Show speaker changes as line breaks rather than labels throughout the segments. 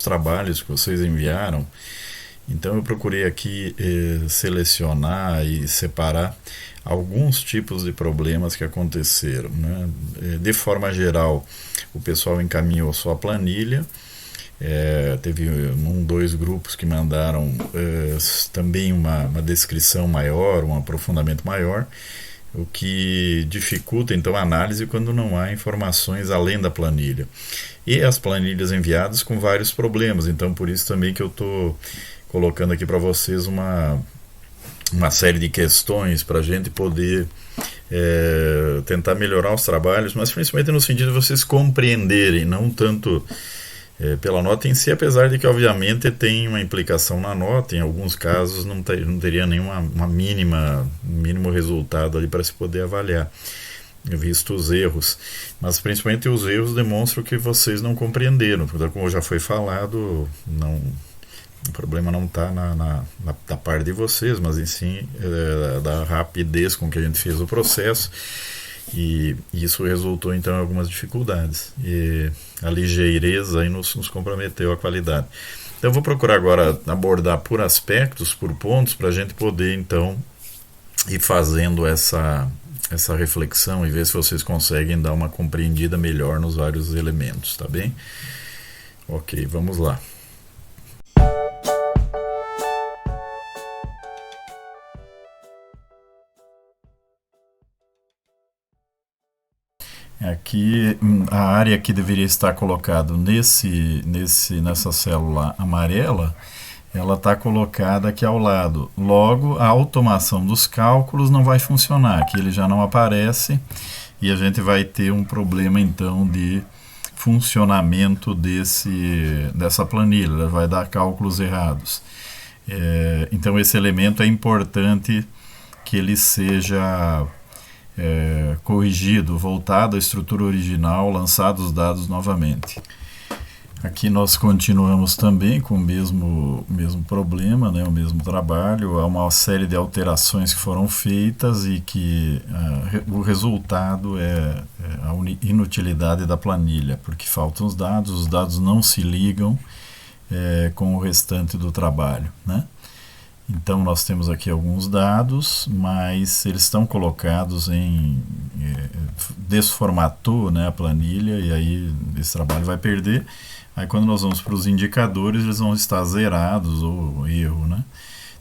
trabalhos que vocês enviaram, então eu procurei aqui selecionar e separar alguns tipos de problemas que aconteceram, né? De forma geral, o pessoal encaminhou sua planilha. Teve dois grupos que mandaram também uma descrição maior, um aprofundamento maior, o que dificulta então a análise quando não há informações além da planilha. E as planilhas enviadas com vários problemas, então por isso também que eu estou colocando aqui para vocês uma série de questões para a gente poder tentar melhorar os trabalhos, mas principalmente no sentido de vocês compreenderem, não tanto pela nota em si, apesar de que obviamente tem uma implicação na nota, em alguns casos não teria nenhuma mínimo resultado ali para se poder avaliar, visto os erros, mas principalmente os erros demonstram que vocês não compreenderam, porque como já foi falado, o problema não está da parte de vocês, mas em sim da rapidez com que a gente fez o processo, e isso resultou então em algumas dificuldades, e a ligeireza aí nos comprometeu a qualidade. Então eu vou procurar agora abordar por aspectos, por pontos, para a gente poder então ir fazendo essa reflexão e ver se vocês conseguem dar uma compreendida melhor nos vários elementos, tá bem? Ok, vamos lá. Aqui a área que deveria estar colocado nessa célula amarela, ela está colocada aqui ao lado. Logo, a automação dos cálculos não vai funcionar, aqui ele já não aparece e a gente vai ter um problema então de funcionamento dessa planilha, ela vai dar cálculos errados. Então esse elemento é importante que ele seja corrigido, voltado à estrutura original, lançados os dados novamente. Aqui nós continuamos também com o mesmo problema, né, o mesmo trabalho. Há uma série de alterações que foram feitas e que o resultado é a inutilidade da planilha, porque faltam os dados não se ligam com o restante do trabalho, né? Então nós temos aqui alguns dados, mas eles estão colocados desformatou, né, a planilha, e aí esse trabalho vai perder. Aí quando nós vamos para os indicadores, eles vão estar zerados ou erro, né?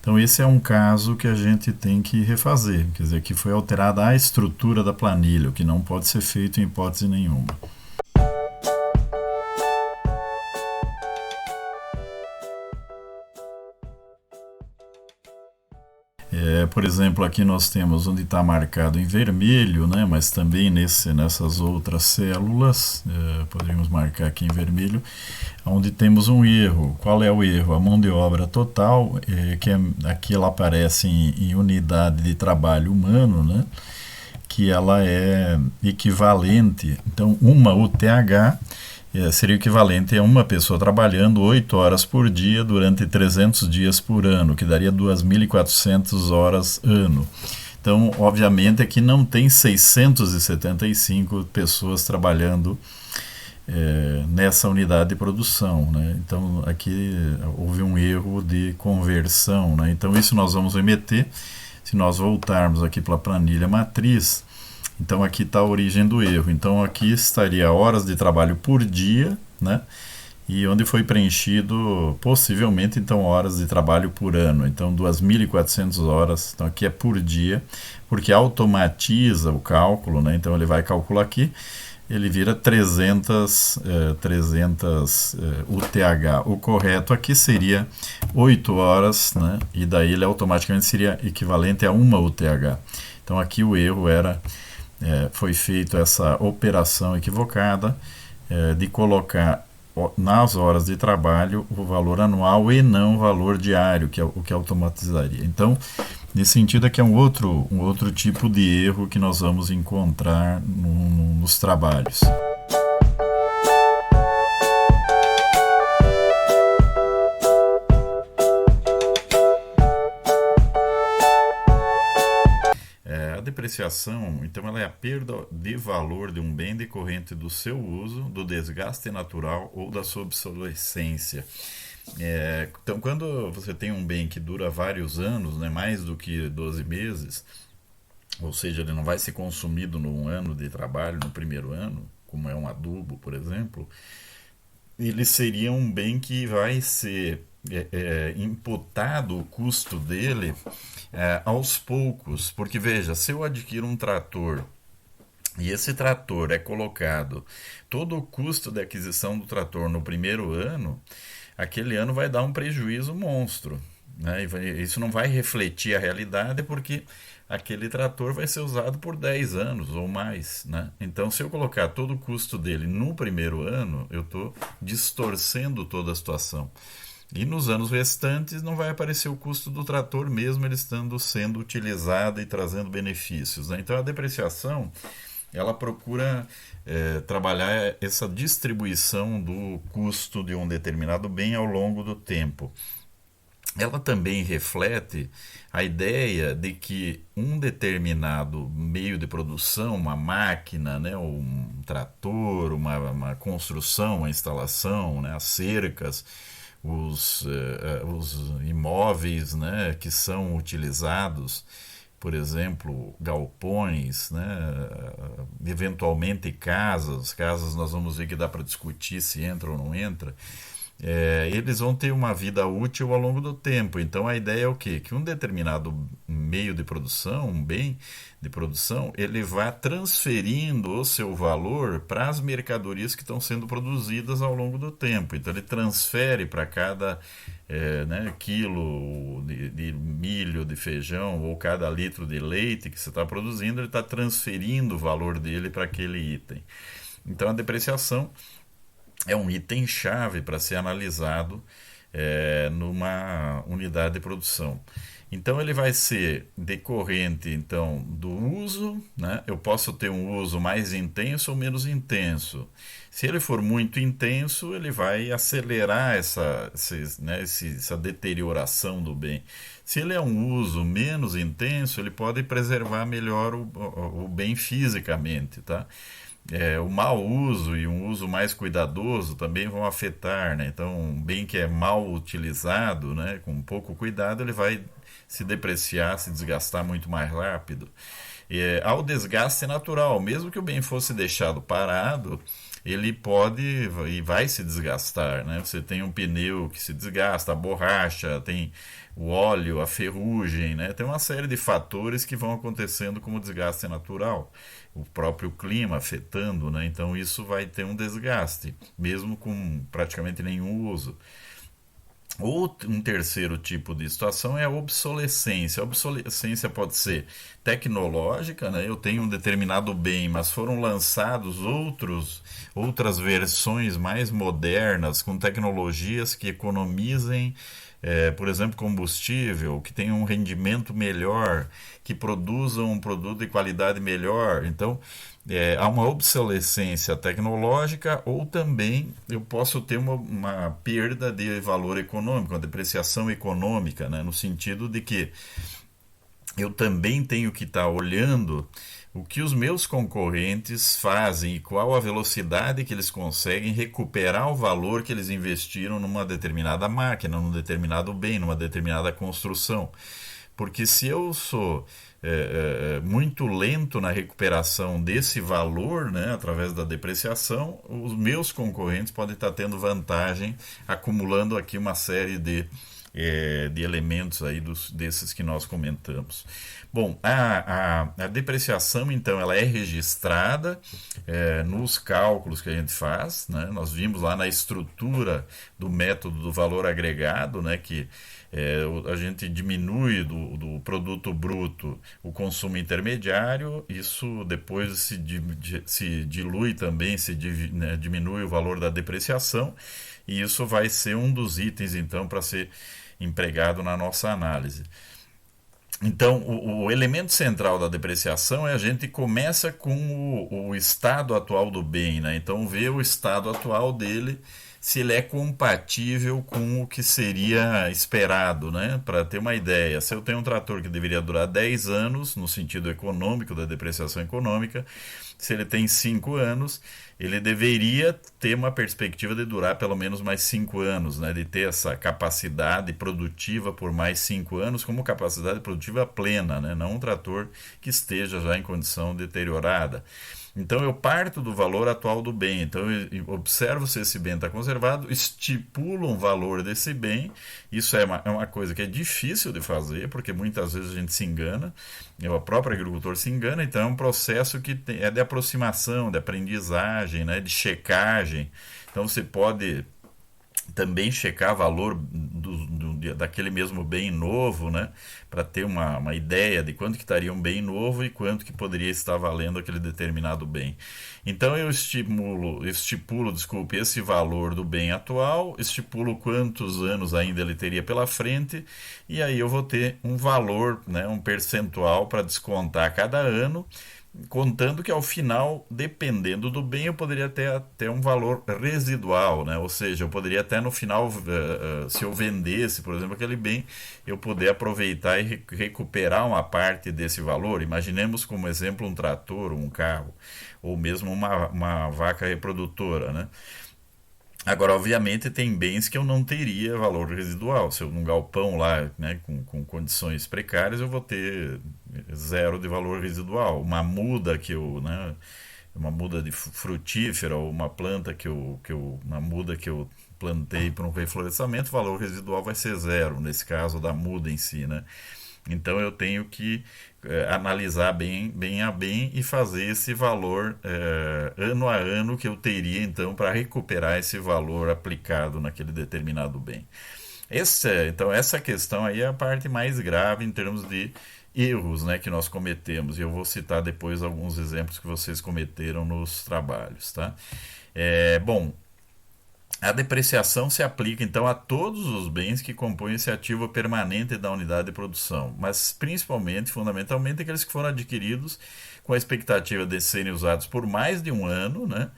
Então esse é um caso que a gente tem que refazer, quer dizer, que foi alterada a estrutura da planilha, o que não pode ser feito em hipótese nenhuma. Por exemplo, aqui nós temos onde está marcado em vermelho, né, mas também nessas outras células, poderíamos marcar aqui em vermelho, onde temos um erro. Qual é o erro? A mão de obra total, aqui ela aparece em unidade de trabalho humano, né, que ela é equivalente, então uma UTH seria equivalente a uma pessoa trabalhando 8 horas por dia durante 300 dias por ano, que daria 2.400 horas ano. Então, obviamente, aqui não tem 675 pessoas trabalhando nessa unidade de produção, né? Então, aqui houve um erro de conversão, né? Então, isso nós vamos remeter. Se nós voltarmos aqui para a planilha matriz, então aqui está a origem do erro. Então aqui estaria horas de trabalho por dia, né? E onde foi preenchido possivelmente então horas de trabalho por ano. Então 2.400 horas, então aqui é por dia, porque automatiza o cálculo, né? Então ele vai calcular aqui, ele vira 300 UTH. O correto aqui seria 8 horas, né? E daí ele automaticamente seria equivalente a uma UTH. Então aqui o erro foi feita essa operação equivocada de colocar nas horas de trabalho o valor anual e não o valor diário, que é o que automatizaria. Então, nesse sentido, aqui é um outro tipo de erro que nós vamos encontrar nos trabalhos. depreciação, então, ela é a perda de valor de um bem decorrente do seu uso, do desgaste natural ou da sua obsolescência. Então, quando você tem um bem que dura vários anos, né, mais do que 12 meses, ou seja, ele não vai ser consumido num ano de trabalho, no primeiro ano, como é um adubo, por exemplo, ele seria um bem que vai ser imputado o custo dele aos poucos, porque veja, se eu adquiro um trator e esse trator é colocado todo o custo de aquisição do trator no primeiro ano, aquele ano vai dar um prejuízo monstro. Né? Isso não vai refletir a realidade porque aquele trator vai ser usado por 10 anos ou mais. Né? Então, se eu colocar todo o custo dele no primeiro ano, eu estou distorcendo toda a situação. E nos anos restantes não vai aparecer o custo do trator, mesmo ele estando sendo utilizado e trazendo benefícios. Né? Então, a depreciação ela procura trabalhar essa distribuição do custo de um determinado bem ao longo do tempo. Ela também reflete a ideia de que um determinado meio de produção, uma máquina, né, um trator, uma construção, uma instalação, né, as cercas, os imóveis, né, que são utilizados, por exemplo, galpões, né, eventualmente casas nós vamos ver que dá para discutir se entra ou não entra, eles vão ter uma vida útil ao longo do tempo. Então a ideia é o quê? Que um determinado meio de produção, um bem de produção, ele vai transferindo o seu valor para as mercadorias que estão sendo produzidas ao longo do tempo. Então ele transfere para cada quilo de milho, de feijão, ou cada litro de leite que você está produzindo, ele está transferindo o valor dele para aquele item. Então a depreciação é um item-chave para ser analisado numa unidade de produção. Então ele vai ser decorrente então do uso, né? Eu posso ter um uso mais intenso ou menos intenso. Se ele for muito intenso, ele vai acelerar essa deterioração do bem. Se ele é um uso menos intenso, ele pode preservar melhor o bem fisicamente, tá? O mau uso e um uso mais cuidadoso também vão afetar, né? Então, um bem que é mal utilizado, né, com pouco cuidado, ele vai se depreciar, se desgastar muito mais rápido. Há o desgaste natural, mesmo que o bem fosse deixado parado, ele pode e vai se desgastar, né? Você tem um pneu que se desgasta, a borracha, tem o óleo, a ferrugem, né? Tem uma série de fatores que vão acontecendo como desgaste natural. O próprio clima afetando, né? Então isso vai ter um desgaste, mesmo com praticamente nenhum uso. Ou um terceiro tipo de situação é a obsolescência. A obsolescência pode ser tecnológica, né? Eu tenho um determinado bem, mas foram lançados outras versões mais modernas, com tecnologias que economizem, por exemplo, combustível, que tenham um rendimento melhor, que produzam um produto de qualidade melhor. Então, há uma obsolescência tecnológica, ou também eu posso ter uma perda de valor econômico, uma depreciação econômica, né? No sentido de que eu também tenho que estar olhando o que os meus concorrentes fazem e qual a velocidade que eles conseguem recuperar o valor que eles investiram numa determinada máquina, num determinado bem, numa determinada construção. Porque se eu sou muito lento na recuperação desse valor, né, através da depreciação, os meus concorrentes podem estar tendo vantagem, acumulando aqui uma série de elementos aí desses que nós comentamos. Bom, a depreciação, então, ela é registrada nos cálculos que a gente faz, né? Nós vimos lá na estrutura do método do valor agregado, né, que a gente diminui do produto bruto o consumo intermediário, isso depois se dilui também, diminui o valor da depreciação, e isso vai ser um dos itens, então, para ser empregado na nossa análise. Então, o elemento central da depreciação a gente começa com o estado atual do bem, né? Então, ver o estado atual dele, se ele é compatível com o que seria esperado, né? Para ter uma ideia, se eu tenho um trator que deveria durar 10 anos, no sentido econômico, da depreciação econômica, se ele tem 5 anos, ele deveria ter uma perspectiva de durar pelo menos mais 5 anos, né? De ter essa capacidade produtiva por mais 5 anos como capacidade produtiva plena, né? Não um trator que esteja já em condição deteriorada. Então eu parto do valor atual do bem. Então eu observo se esse bem está conservado, estipulo um valor desse bem. Isso é uma coisa que é difícil de fazer, porque muitas vezes a gente se engana, o próprio agricultor se engana. Então é um processo que é de aproximação, de aprendizagem, né, de checagem. Então você pode também checar valor daquele mesmo bem novo, né, para ter uma ideia de quanto que estaria um bem novo e quanto que poderia estar valendo aquele determinado bem. Então eu estipulo, desculpe, esse valor do bem atual, estipulo quantos anos ainda ele teria pela frente, e aí eu vou ter um valor, né, um percentual para descontar a cada ano, contando que ao final, dependendo do bem, eu poderia ter até um valor residual, né? Ou seja, eu poderia até no final, se eu vendesse, por exemplo, aquele bem, eu poder aproveitar e recuperar uma parte desse valor. Imaginemos como exemplo um trator, um carro, ou mesmo uma vaca reprodutora, né? Agora, obviamente, tem bens que eu não teria valor residual. Se eu num galpão lá, né, com condições precárias, eu vou ter zero de valor residual. Uma muda que eu, né, uma muda de frutífera ou uma planta uma muda que eu plantei para um reflorestamento, o valor residual vai ser zero, nesse caso da muda em si, né? Então eu tenho que analisar bem a bem e fazer esse valor ano a ano que eu teria então para recuperar esse valor aplicado naquele determinado bem. Então essa questão aí é a parte mais grave em termos de erros, né, que nós cometemos. E eu vou citar depois alguns exemplos que vocês cometeram nos trabalhos, tá? Bom, a depreciação se aplica então a todos os bens que compõem esse ativo permanente da unidade de produção, mas principalmente, fundamentalmente, aqueles que foram adquiridos com a expectativa de serem usados por mais de um ano, né?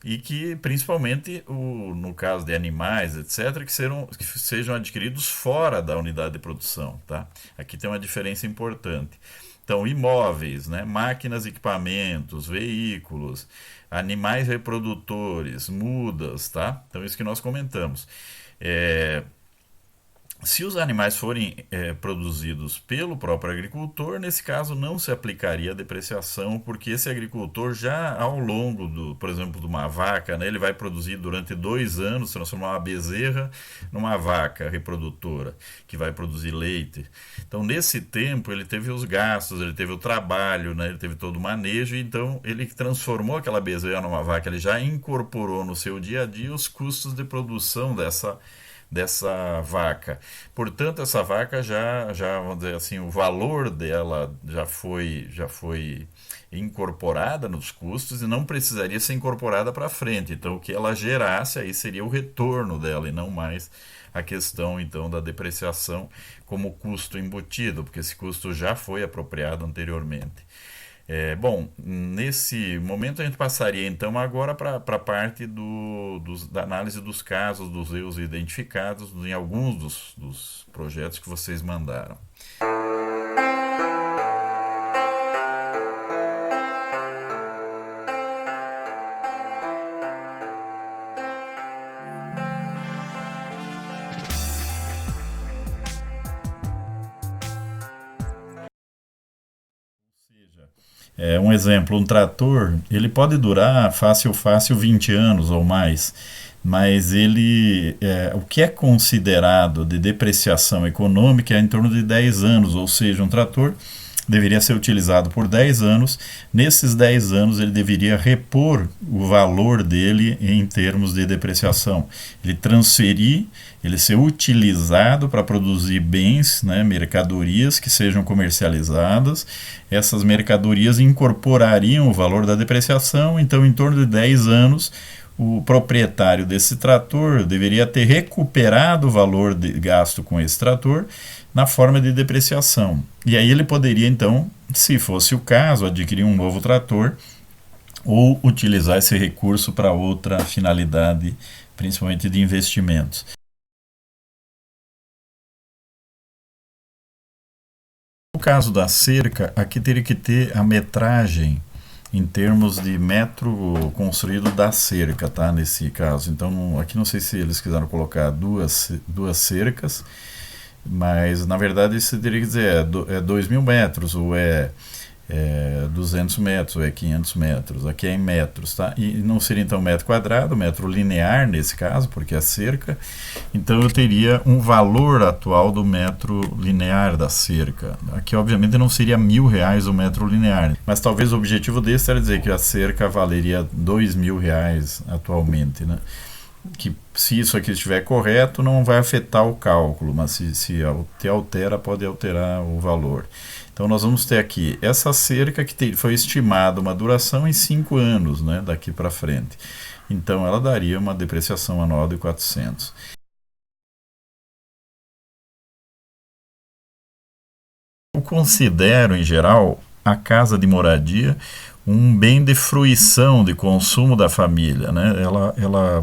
E que, principalmente, no caso de animais, etc., que sejam adquiridos fora da unidade de produção, tá? Aqui tem uma diferença importante. Então, imóveis, né, máquinas, equipamentos, veículos, animais reprodutores, mudas, tá? Então, isso que nós comentamos. Se os animais forem produzidos pelo próprio agricultor, nesse caso não se aplicaria a depreciação, porque esse agricultor já ao longo por exemplo, de uma vaca, né, ele vai produzir durante 2 anos, transformar uma bezerra numa vaca reprodutora, que vai produzir leite. Então, nesse tempo, ele teve os gastos, ele teve o trabalho, né, ele teve todo o manejo, então ele transformou aquela bezerra numa vaca, ele já incorporou no seu dia a dia os custos de produção dessa vaca. Portanto, essa vaca vamos dizer assim, o valor dela já foi incorporada nos custos e não precisaria ser incorporada para frente. Então, o que ela gerasse aí seria o retorno dela e não mais a questão então da depreciação como custo embutido, porque esse custo já foi apropriado anteriormente. Bom, nesse momento a gente passaria então agora para a parte da análise dos casos, dos erros identificados em alguns dos projetos que vocês mandaram. Um exemplo, um trator, ele pode durar fácil 20 anos ou mais, mas o que é considerado de depreciação econômica é em torno de 10 anos, ou seja, um trator deveria ser utilizado por 10 anos. Nesses 10 anos ele deveria repor o valor dele em termos de depreciação. Ele ser utilizado para produzir bens, né, mercadorias que sejam comercializadas. Essas mercadorias incorporariam o valor da depreciação, então em torno de 10 anos o proprietário desse trator deveria ter recuperado o valor gasto com esse trator na forma de depreciação. E aí ele poderia, então, se fosse o caso, adquirir um novo trator ou utilizar esse recurso para outra finalidade principalmente de investimentos. No caso da cerca, aqui teria que ter a metragem em termos de metro construído da cerca, tá? Nesse caso. Então, aqui não sei se eles quiseram colocar duas cercas, mas na verdade isso teria que dizer é 2.000 metros, ou é 200 metros, ou é 500 metros. Aqui é em metros, tá? E não seria então metro quadrado, metro linear nesse caso, porque é cerca. Então eu teria um valor atual do metro linear da cerca. Aqui obviamente não seria R$ 1.000 o metro linear, mas talvez o objetivo desse era dizer que a cerca valeria R$ 2.000 atualmente, né? Que se isso aqui estiver correto não vai afetar o cálculo, mas se altera, pode alterar o valor. Então nós vamos ter aqui essa cerca que foi estimada uma duração em 5 anos, né, daqui para frente. Então ela daria uma depreciação anual de 400. Eu considero, em geral, a casa de moradia um bem de fruição, de consumo da família, né?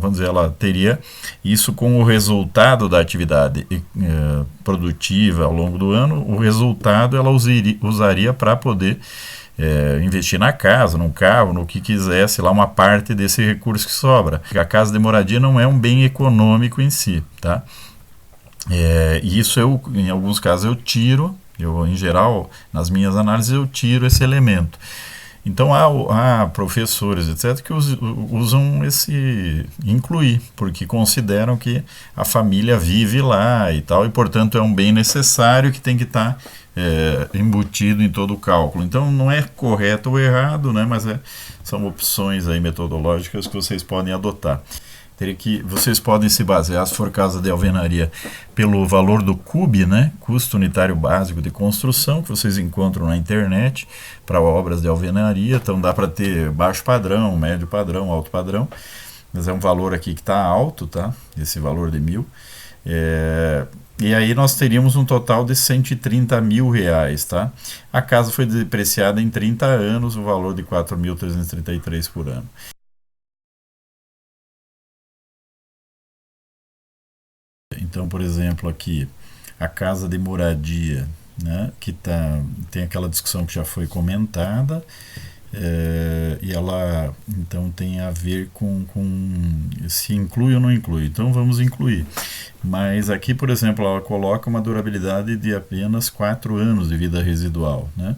Vamos dizer, ela teria isso como resultado da atividade produtiva ao longo do ano. O resultado ela usaria para poder investir na casa, num carro, no que quisesse, lá uma parte desse recurso que sobra. A casa de moradia não é um bem econômico em si, tá? E isso em alguns casos eu tiro. Em geral, nas minhas análises, eu tiro esse elemento. Então, há professores, etc., que usam incluir, porque consideram que a família vive lá e tal, e, portanto, é um bem necessário que tem que estar embutido em todo o cálculo. Então, não é correto ou errado, né, mas são opções aí metodológicas que vocês podem adotar. Vocês podem se basear, se for casa de alvenaria, pelo valor do CUB, né? Custo unitário básico de construção, que vocês encontram na internet para obras de alvenaria. Então dá para ter baixo padrão, médio padrão, alto padrão, mas é um valor aqui que está alto, tá? Esse valor de 1.000. E aí nós teríamos um total de R$ 130 mil, tá? A casa foi depreciada em 30 anos, o valor de 4.333 por ano. Então, por exemplo, aqui, a casa de moradia, né, tem aquela discussão que já foi comentada, e ela então tem a ver com se inclui ou não inclui. Então vamos incluir. Mas aqui, por exemplo, ela coloca uma durabilidade de apenas 4 anos de vida residual, né?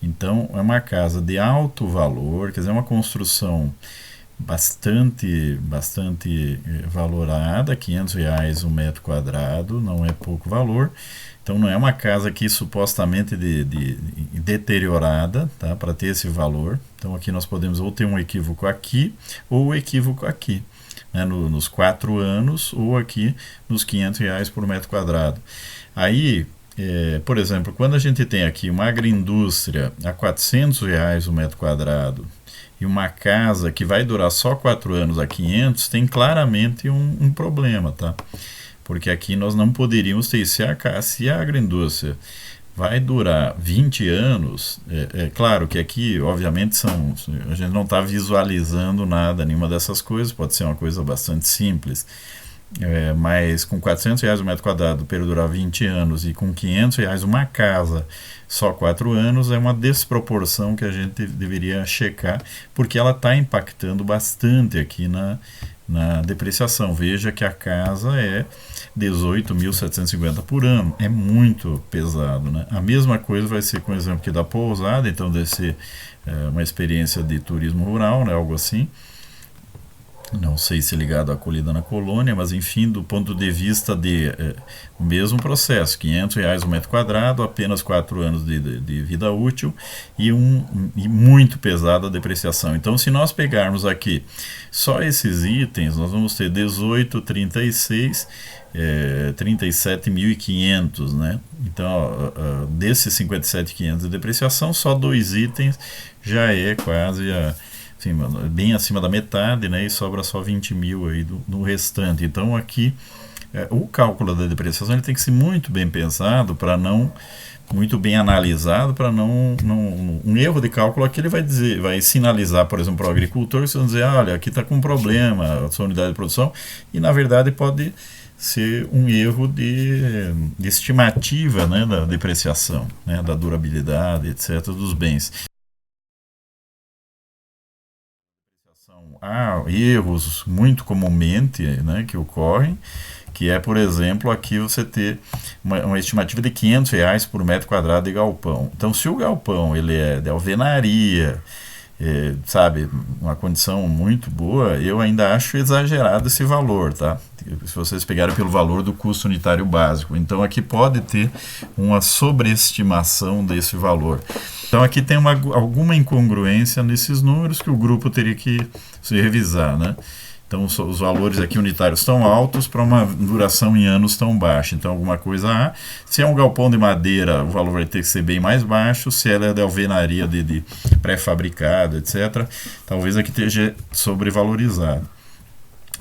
Então é uma casa de alto valor, quer dizer, é uma construção bastante valorada, R$ 500 um metro quadrado, não é pouco valor. Então não é uma casa aqui supostamente deteriorada, tá, para ter esse valor. Então aqui nós podemos ou ter um equívoco aqui ou um equívoco aqui, né, nos 4 anos, ou aqui nos R$ 500 por metro quadrado. Aí, por exemplo, quando a gente tem aqui uma agroindústria a R$ 400 o metro quadrado, e uma casa que vai durar só 4 anos a 500, tem claramente um problema, tá? Porque aqui nós não poderíamos ter, se a agroindústria vai durar 20 anos, claro que aqui, obviamente, a gente não está visualizando nada, nenhuma dessas coisas, pode ser uma coisa bastante simples, mas com R$ 400 o metro quadrado perdurar 20 anos e com R$ 500 uma casa só 4 anos, é uma desproporção que a gente deveria checar, porque ela está impactando bastante aqui na depreciação. Veja que a casa é 18.750 por ano, é muito pesado, né? A mesma coisa vai ser com o exemplo aqui da pousada, então deve ser uma experiência de turismo rural, né? Algo assim. Não sei se ligado à acolhida na colônia, mas enfim, do ponto de vista o mesmo processo, R$ 500 o metro quadrado, apenas 4 anos de vida útil e muito pesada a depreciação. Então, se nós pegarmos aqui só esses itens, nós vamos ter 18, 36, 37.500, né? Então, desses 57.500 de depreciação, só 2 itens já é quase bem acima da metade, né, e sobra só 20 mil aí no restante. Então aqui o cálculo da depreciação ele tem que ser muito bem pensado para não muito bem analisado para um erro de cálculo aqui ele vai dizer, vai sinalizar, por exemplo, para o agricultor, se dizer, olha, aqui está com um problema a sua unidade de produção, e na verdade pode ser um erro de estimativa, né, da depreciação, né, da durabilidade, etc., dos bens. Há erros muito comumente, né, que ocorrem, que é, por exemplo, aqui você ter uma estimativa de R$ 500 por metro quadrado de galpão. Então, se o galpão ele é de alvenaria, sabe, uma condição muito boa, eu ainda acho exagerado esse valor, tá? Se vocês pegarem pelo valor do custo unitário básico. Então, aqui pode ter uma sobreestimação desse valor. Então, aqui tem alguma incongruência nesses números que o grupo teria que se revisar, né? Então, os valores aqui unitários tão altos para uma duração em anos tão baixa. Então, alguma coisa há. Se é um galpão de madeira, o valor vai ter que ser bem mais baixo. Se ela é de alvenaria, de pré-fabricado, etc., talvez aqui esteja sobrevalorizado.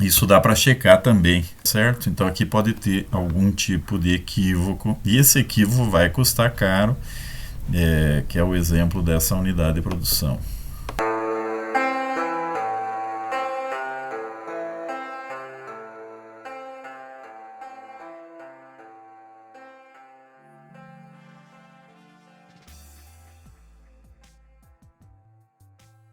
Isso dá para checar também, certo? Então, aqui pode ter algum tipo de equívoco. E esse equívoco vai custar caro, que é o exemplo dessa unidade de produção.